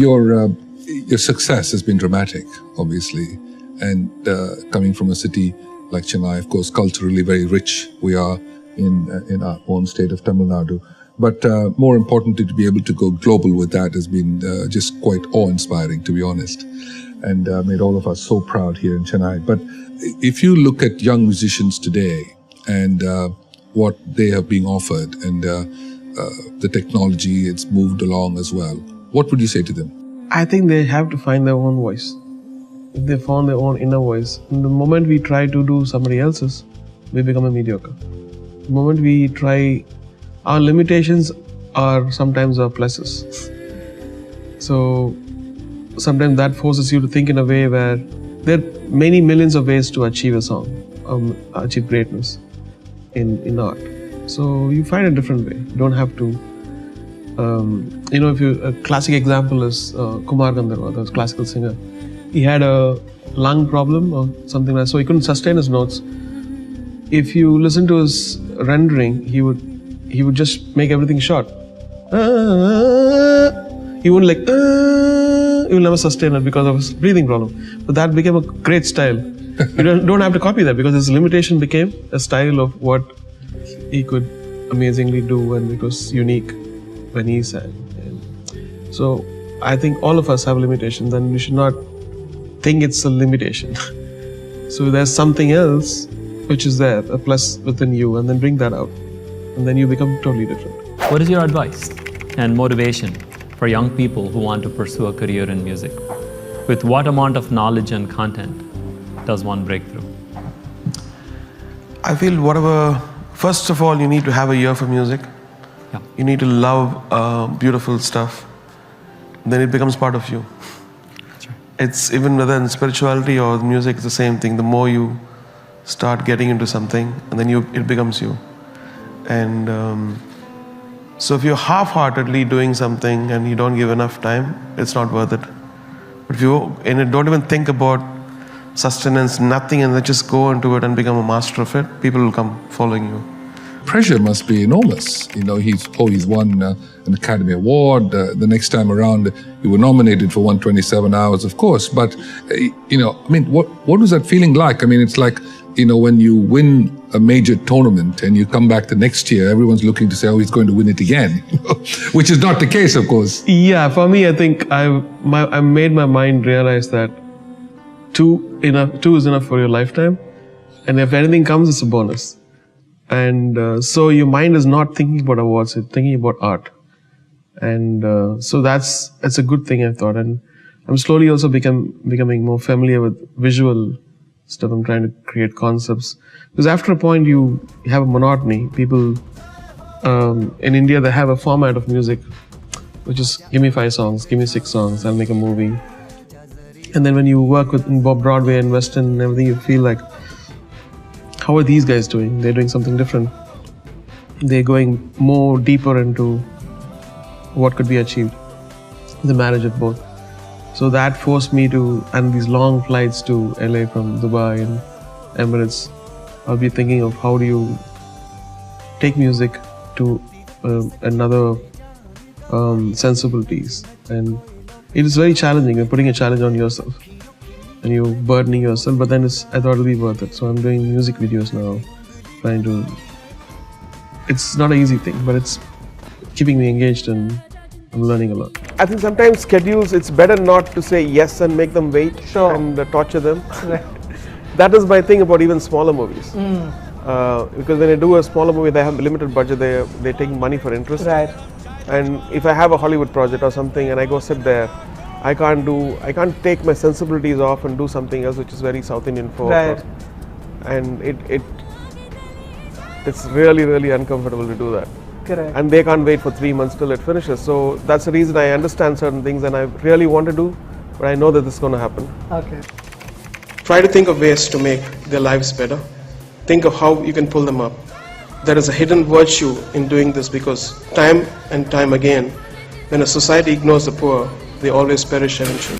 Your success has been dramatic, obviously, and coming from a city like Chennai, of course, culturally very rich we are in our own state of Tamil Nadu. But more importantly, to be able to go global with that has been just quite awe-inspiring, to be honest, and made all of us so proud here in Chennai. But if you look at young musicians today and what they have been offered and the technology, it's moved along as well, what would you say to them? I think they have to find their own voice. If they found their own inner voice, and the moment we try to do somebody else's, we become a mediocre. The moment we try, our limitations are sometimes our pluses. So sometimes that forces you to think in a way where there are many millions of ways to achieve a song, achieve greatness in art. So you find a different way. You don't have to. A classic example is Kumar Gandharva, the classical singer. He had a lung problem or something like that, so he couldn't sustain his notes. If you listen to his rendering, he would just make everything short. He wouldn't he will never sustain it because of his breathing problem. But that became a great style. You don't have to copy that because his limitation became a style of what he could amazingly do, and it was unique when he sang. And so I think all of us have limitations, and we should not think it's a limitation. So there's something else which is there, a plus within you, and then bring that out, and then you become totally different. What is your advice and motivation for young people who want to pursue a career in music? With what amount of knowledge and content does one break through? I feel first of all, you need to have a ear for music. Yeah. You need to love beautiful stuff. Then it becomes part of you. That's right. It's even whether in spirituality or music, it's the same thing. The more you start getting into something, and then it becomes you. And so if you're half-heartedly doing something and you don't give enough time, it's not worth it. But if you don't even think about sustenance, nothing, and then just go into it and become a master of it, people will come following you. Pressure must be enormous. He's won an Academy Award. The next time around, you were nominated for 127 Hours, of course. But, what was that feeling like? I mean, it's like, when you win a major tournament and you come back the next year, everyone's looking to say, oh, he's going to win it again, which is not the case, of course. Yeah, for me, I think I made my mind realize that two is enough for your lifetime. And if anything comes, it's a bonus. And so your mind is not thinking about awards, it's thinking about art. And so it's a good thing, I thought. And I'm slowly also becoming more familiar with visual stuff. I'm trying to create concepts. Because after a point, you have a monotony. People in India, they have a format of music, which is give me 5 songs, give me 6 songs, I'll make a movie. And then when you work with Broadway and Western and everything, you feel like, how are these guys doing? They're doing something different. They're going more deeper into what could be achieved, the marriage of both. So that forced me and these long flights to LA from Dubai and Emirates, I'll be thinking of how do you take music to another sensibilities. And it is very challenging. You're putting a challenge on yourself and you're burdening yourself, but then I thought it'll be worth it. So I'm doing music videos now, it's not an easy thing, but it's keeping me engaged and I'm learning a lot. I think sometimes schedules, it's better not to say yes and make them wait and torture them. Right. That is my thing about even smaller movies. Because when I do a smaller movie, they have a limited budget, they're taking money for interest. Right. And if I have a Hollywood project or something and I go sit there, I can't take my sensibilities off and do something else which is very South Indian folk. Right. And it's really, really uncomfortable to do that. Correct. And they can't wait for 3 months till it finishes. So that's the reason I understand certain things and I really want to do, but I know that this is going to happen. Okay. Try to think of ways to make their lives better. Think of how you can pull them up. There is a hidden virtue in doing this because time and time again, when a society ignores the poor, they always perish eventually.